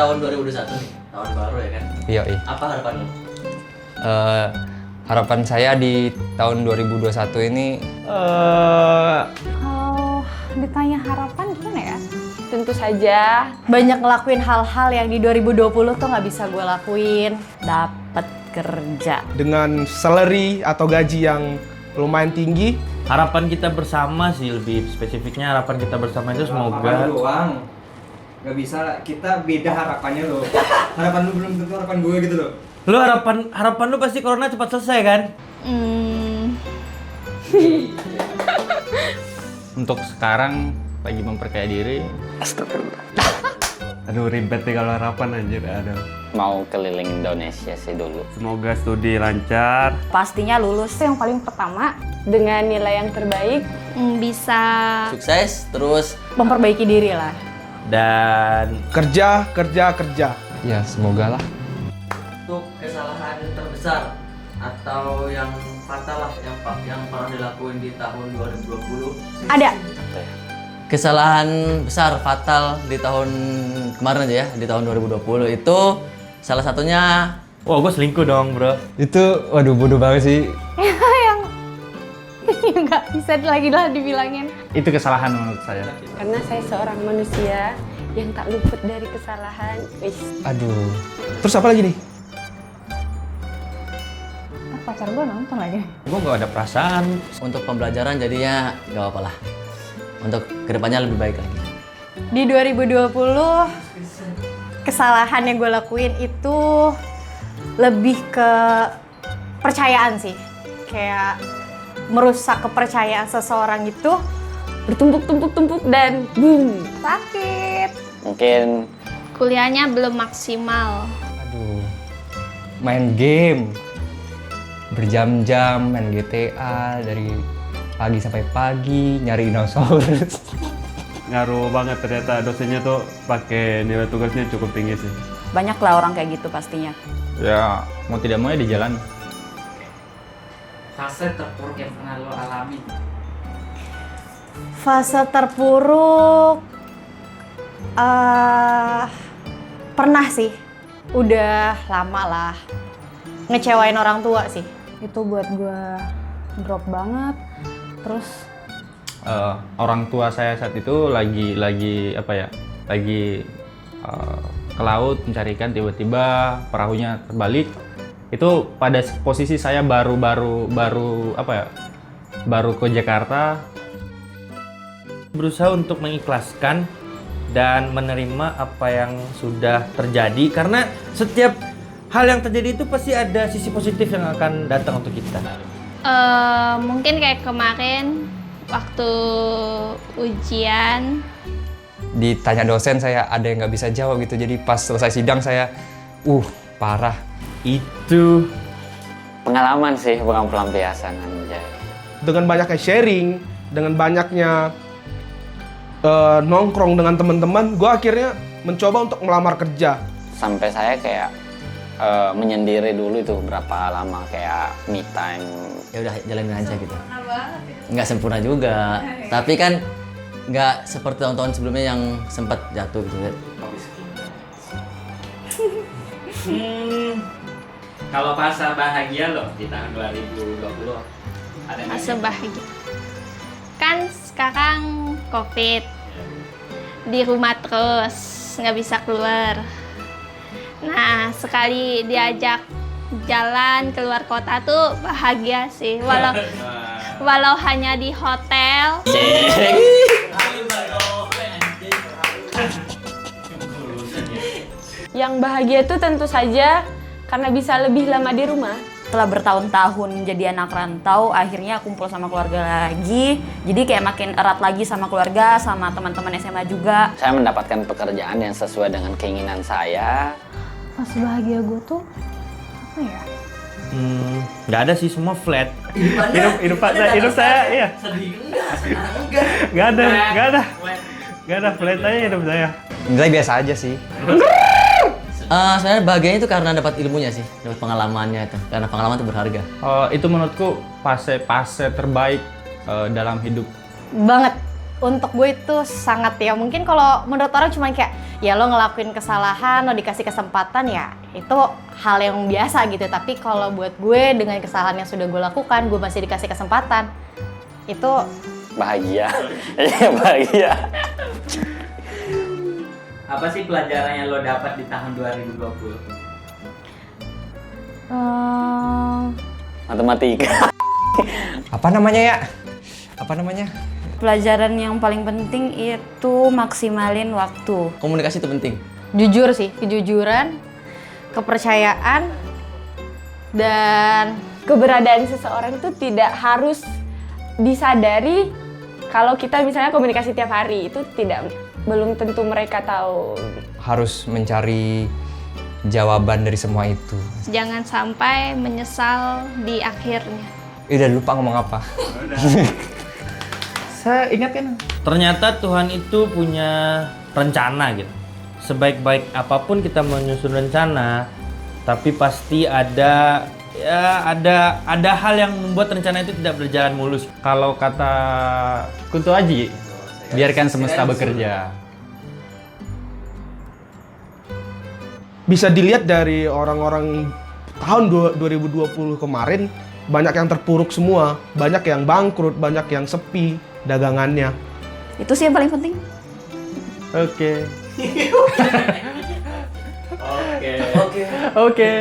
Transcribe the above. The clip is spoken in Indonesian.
tahun 2021 nih, tahun baru ya kan? Iya. Apa harapanmu? Harapan saya di tahun 2021 ini Kalau ditanya harapan gimana ya? Tentu saja banyak ngelakuin hal-hal yang di 2020 tuh nggak bisa gue lakuin. Dapet kerja. Dengan salary atau gaji yang lumayan tinggi. Harapan kita bersama sih, lebih spesifiknya harapan kita bersama itu semoga doang. Gak bisa, kita beda harapannya loh. Harapan lu belum tentu harapan gue gitu loh. lu harapan lu pasti corona cepat selesai kan? Untuk sekarang lagi memperkaya diri. Aduh ribet nih kalau harapan anjir, aduh. Mau keliling Indonesia sih dulu. Semoga studi lancar. Pastinya lulus yang paling pertama dengan nilai yang terbaik. Bisa Sukses, terus Memperbaiki diri lah. Dan Kerja. ya semoga lah. untuk kesalahan terbesar atau yang fatal lah yang pernah dilakuin di tahun 2020. Ada. Kesalahan besar fatal di tahun kemarin aja ya, di tahun 2020 itu salah satunya wah gue selingkuh dong bro. Itu waduh bodoh banget sih. yang nggak bisa lagi lah dibilangin. Itu kesalahan menurut saya. Karena saya seorang manusia yang tak luput dari kesalahan. Aduh. Terus apa lagi nih? Pacar gue nonton lagi. Gue gak ada perasaan. untuk pembelajaran jadinya gak apa-apa lah. Untuk kedepannya lebih baik lagi. Di 2020 kesalahan yang gue lakuin itu lebih ke percayaan sih. Kayak merusak kepercayaan seseorang itu bertumpuk-tumpuk dan boom, sakit. Mungkin kuliahnya belum maksimal. Aduh. Main game. Berjam-jam main GTA dari pagi sampai pagi nyari dinosaurus. Ngaruh banget ternyata dosennya tuh pakai nilai tugasnya cukup tinggi sih. Banyak lah orang kayak gitu pastinya. Ya mau tidak mau ya di jalan. Fase terpuruk yang pernah lo alami. Fase terpuruk pernah sih. Udah lama lah. Ngecewain orang tua sih. Itu buat gue drop banget. Terus Orang tua saya saat itu lagi ke laut mencari ikan, tiba-tiba perahunya terbalik. Itu pada posisi saya baru ke Jakarta. Berusaha untuk mengikhlaskan dan menerima apa yang sudah terjadi, karena setiap hal yang terjadi itu pasti ada sisi positif yang akan datang untuk kita. Mungkin kayak kemarin waktu ujian Ditanya dosen saya ada yang nggak bisa jawab gitu. Jadi pas selesai sidang saya parah. Itu pengalaman sih, bukan pelampiasan anjay. Dengan banyaknya sharing, dengan banyaknya nongkrong dengan teman-teman, gue akhirnya mencoba untuk melamar kerja. Sampai saya kayak menyendiri dulu itu berapa lama, kayak me time. Ya udah jalanin aja gitu. Nggak sempurna juga, tapi kan nggak seperti tahun-tahun sebelumnya yang sempat jatuh gitu. Kalau fase bahagia lo di tahun 2020 ada nggak? masa bahagia. Kan sekarang COVID, di rumah terus, nggak bisa keluar. Nah, sekali diajak jalan keluar kota tuh bahagia sih, walau hanya di hotel. yang bahagia itu tentu saja karena bisa lebih lama di rumah. Setelah bertahun-tahun jadi anak rantau, akhirnya kumpul sama keluarga lagi. Jadi kayak makin erat lagi sama keluarga, sama teman-teman SMA juga. Saya mendapatkan pekerjaan yang sesuai dengan keinginan saya. Pas bahagia gue tuh, apa ya? nggak ada sih, semua flat. Hidup saya iya. Nggak ada flat aja hidup saya. Nilai biasa aja sih. Sebenarnya bahagianya itu karena dapat ilmunya sih, dapat pengalamannya itu. Karena pengalaman itu berharga. Itu menurutku fase terbaik dalam hidup. Banget. untuk gue itu sangat ya, mungkin kalau menurut orang cuma kayak ya lo ngelakuin kesalahan, lo dikasih kesempatan ya itu hal yang biasa gitu. Tapi kalau buat gue dengan kesalahan yang sudah gue lakukan, gue masih dikasih kesempatan, itu Bahagia. Iya, bahagia. Apa sih pelajaran yang lo dapat di tahun 2020? Matematika. Apa namanya ya? Apa namanya? Pelajaran yang paling penting itu maksimalin waktu. Komunikasi itu penting. jujur sih, kejujuran, kepercayaan, dan Keberadaan seseorang itu tidak harus disadari kalau kita misalnya komunikasi tiap hari, itu belum tentu mereka tahu. Harus mencari jawaban dari semua itu. Jangan sampai menyesal di akhirnya. Udah lupa ngomong apa. Saya ingatkan. Ternyata Tuhan itu punya rencana gitu. Sebaik-baik apapun kita menyusun rencana, tapi pasti ada hal yang membuat rencana itu tidak berjalan mulus. Kalau kata Kunto Aji, biarkan semesta bekerja. Bisa dilihat dari orang-orang tahun 2020 kemarin, banyak yang terpuruk semua, banyak yang bangkrut, banyak yang sepi dagangannya. Itu sih yang paling penting. Oke. Oke. Oke.